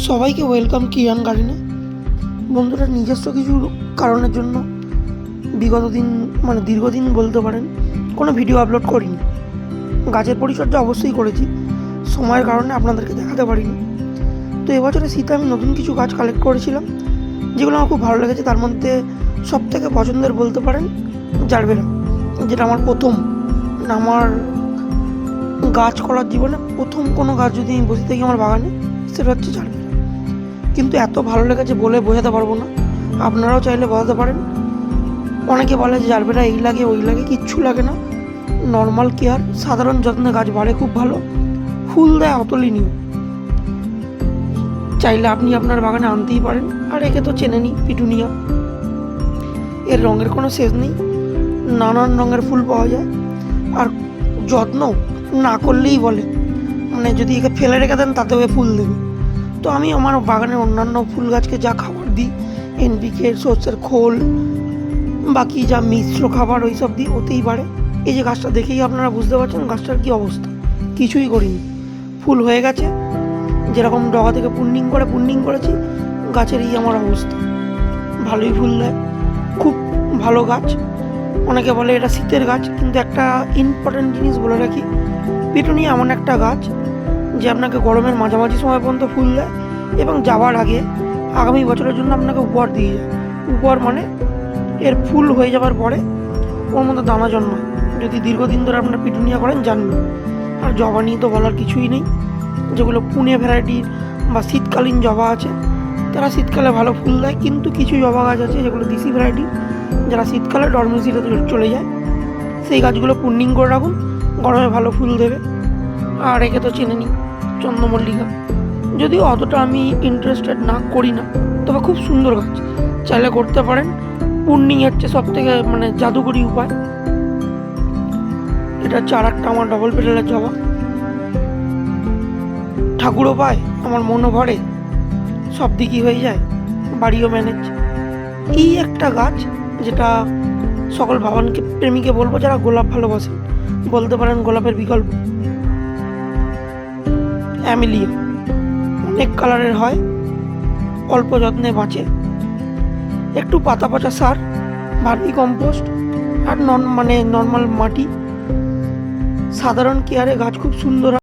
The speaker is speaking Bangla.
সবাইকে ওয়েলকাম কিয়ান গার্ডেনে। বন্ধুরা, নিজস্ব কিছু কারণের জন্য বিগত দিন দীর্ঘদিন বলতে পারেন কোনো ভিডিও আপলোড করিনি। গাছের পরিচর্যা অবশ্যই করেছি, সময়ের কারণে আপনাদেরকে দেখাতে পারিনি। তো এবছরে শীতে আমি নতুন কিছু গাছ কালেক্ট করেছিলাম, যেগুলো আমার খুব ভালো লেগেছে। তার মধ্যে সবথেকে পছন্দের বলতে পারেন জারবেরা, যেটা আমার গাছ করার জীবনে প্রথম কোনো গাছ যদি আমি বসে থাকি আমার বাগানে, সেটা হচ্ছে জারবেরা। কিন্তু এত ভালো লেগেছে বলে বোঝাতে পারবো না, আপনারাও চাইলে বোঝাতে পারেন। অনেকে বলে যে জারবেরা এই লাগে ওই লাগে, কিচ্ছু লাগে না। নর্মাল কেয়ার, সাধারণ যত্নে গাছ বাড়ে খুব ভালো, ফুল দেয় অতুলনীয়। চাইলে আপনি আপনার বাগানে আনতেই পারেন। আর একে তো চেনেনি, পিটুনিয়া। এর রঙের কোনো শেষ নেই, নানান রঙের ফুল পাওয়া যায়। আর যত্ন না করলেই বলে, যদি একে ফেলে রেখে দেন তাতেও এ ফুল দেবে। তো আমি আমার বাগানের অন্যান্য ফুল গাছকে যা খাবার দিই, এনপিকে, সর্ষের খোল, বাকি যা মিশ্র খাবার ওই সব দিই, ওতেই বাড়ে। এই যে গাছটা দেখেই আপনারা বুঝতে পারছেন গাছটার কী অবস্থা। কিছুই করিনি, ফুল হয়ে গেছে। যেরকম ডগা থেকে পুন্নিং করেছি, গাছের এই আমার অবস্থা। ভালোই ফুল দেয়, খুব ভালো গাছ। অনেকে বলে এটা শীতের গাছ, কিন্তু একটা ইম্পর্টেন্ট জিনিস বলে রাখি, পিটুনিয়া এমন একটা গাছ যে আপনাকে গরমের মাঝামাঝি সময় পর্যন্ত ফুল দেয়, এবং যাওয়ার আগে আগামী বছরের জন্য আপনাকে উপহার দিয়ে যায়। উপহার এর ফুল হয়ে যাওয়ার পরে ওর মধ্যে দানা জন্মায়। যদি দীর্ঘদিন ধরে আপনারা পিটুনিয়া করেন জানবেন। আর জবা নিয়ে তো বলার কিছুই নেই। যেগুলো পুনে ভ্যারাইটির বা শীতকালীন জবা আছে, তারা শীতকালে ভালো ফুল দেয়। কিন্তু কিছু জবা গাছ আছে যেগুলো দেশি ভ্যারাইটি, যারা শীতকালে ডরমেসিতে চলে যায়। সেই গাছগুলো পুন্নিং করে রাখুন, গরমে ভালো ফুল দেবে। আর একে তো চেনে নিই, চন্দ্রমল্লিকা। যদিও অতটা আমি ইন্টারেস্টেড করি না, তবে খুব সুন্দর গাছ, চাইলে করতে পারেন। পুন্নিং হচ্ছে সব থেকে জাদুকরি উপায়। এটা হচ্ছে আর একটা আমার ডবল পেটালের জবা। ঠাকুরও পায়, আমার মনও ভরে, সব দিকই হয়ে যায়, বাড়িও ম্যানেজ। এই একটা গাছ যেটা সকল ভগবানকে প্রেমীকে বলবো যারা গোলাপ ভালোবাসেন, বলতে পারেন গোলাপের বিকল্প। অ্যামেলিয়া অনেক কালারের হয়, অল্প যত্নে বাঁচে। একটু পাতা পচা সার, ভার্মি কম্পোস্ট আর নর্মাল মাটি, সাধারণ কেয়ারে গাছ খুব সুন্দর।